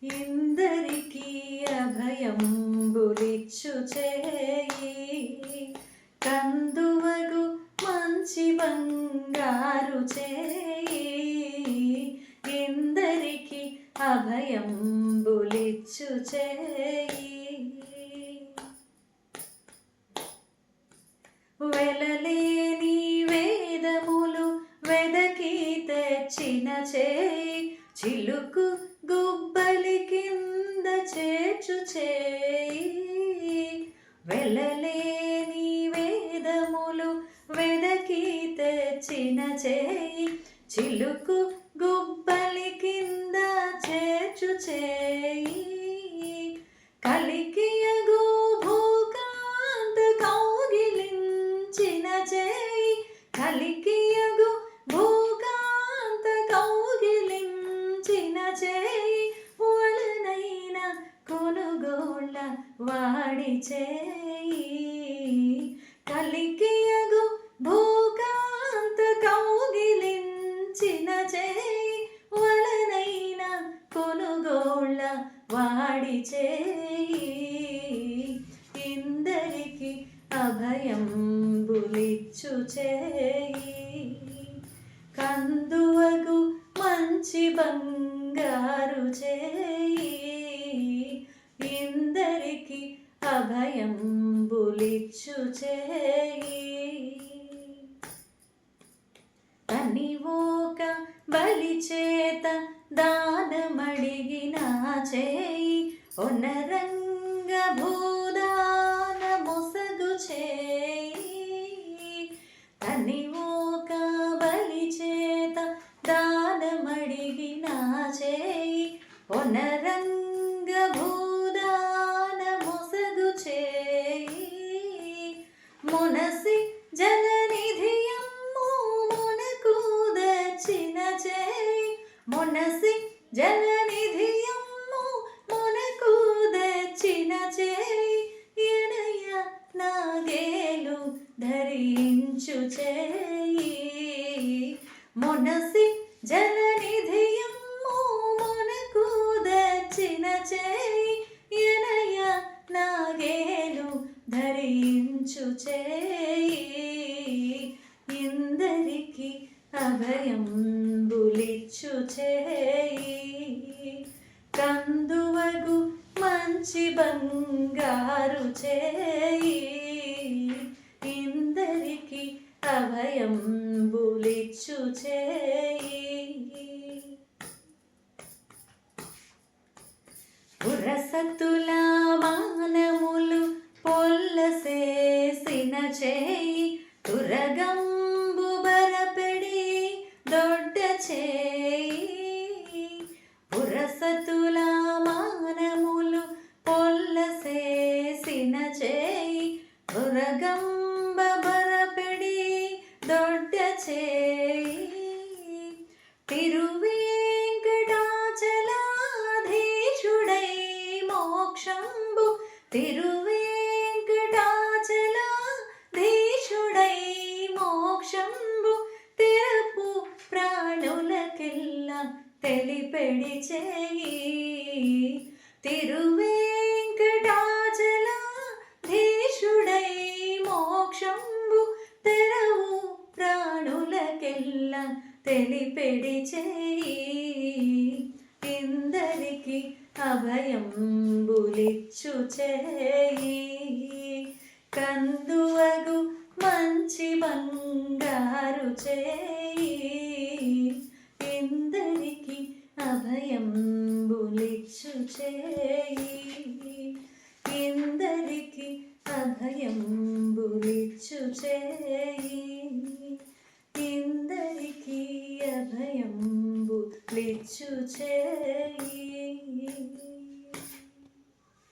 ఇందరికీ అభయంబులిచ్చు చేయి కందువగు మంచి బంగారు చేయి ఇందరికీ అభయంబులిచ్చు చేయి వెలలేని వేదములు వెదకి తెచ్చిన చేయి చిలుకు గుబ్బలి కింద చేర్చు చేయి వెలలేని వేదములు వెదకి తెచ్చిన చేయి చిలుకు గుబ్బలి కింద చేర్చు చేయి కలికియగు భూకాంత కౌగిలించిన చేయి కలికియగు భూకాంత కౌగిలించిన చేయి వలనైన కొనుగోళ్ళ వాడి చేయి కలికియగు భూకాంత కౌగిలించిన చేయి వలనైన కొనుగోళ్ళ వాడి చేయి ఇందరికి అభయంబులిచ్చు చేయి కందువగు మంచి బంగారు చేయి ఇందరికి అభయంబులిచ్చు చేయి తనివోక బలి చేత దానమడిగిన చేయి ఒనరంగ భూదాన మొసగు చేయి తనివోక బలి చేత దానమడిగిన చేయి ఒనరంగ భూదాన మొసగు చేయి మొనసి జలనిధియమ్ము మునకు దచ్చిన చేయి మొనసి జలనిధియమ్ము మునకు దచ్చిన చేయి ఎనయ నాగేలు ధరించు చేయి మొనసి జలనిధియమ్ము మునకు దచ్చిన చేయి ఎనయ నాగేలు ధరించు చేయి ఇందరికి అభయంబులిచ్చు చేయి కందువగు మంచి బంగారు చేయి ఇందరికి అభయంబులిచ్చు చేయి పురసతుల మానములు పొల్లసేసిన చేయి తురగంబు బరపెడి దొడ్డ చేయి పురసతుల మానములు పొల్లసేసిన చేయి తురగంబ బరపెడి దొడ్డ చేయి తిరువేంకటాచలాధీశుడై మోక్షంబు తిరువేంకటాచలాధీశుడై మోక్షంబు తెరపు ప్రాణులకెల్లా తెలిపెడి చేయి తిరువేంకటాచలాధీశుడై మోక్షంబు తెరవు ప్రాణులకెల్లా తెలిపెడి చేయి ఇందరికి అభయంబులిచ్చు చేయి కందువగు మంచి బంగారు చేయి ఇందరికి అభయంబులిచ్చు చేయి ఇందరికి అభయంబులిచ్చు చేయి ఇందరికి అభయంబులిచ్చు చేయి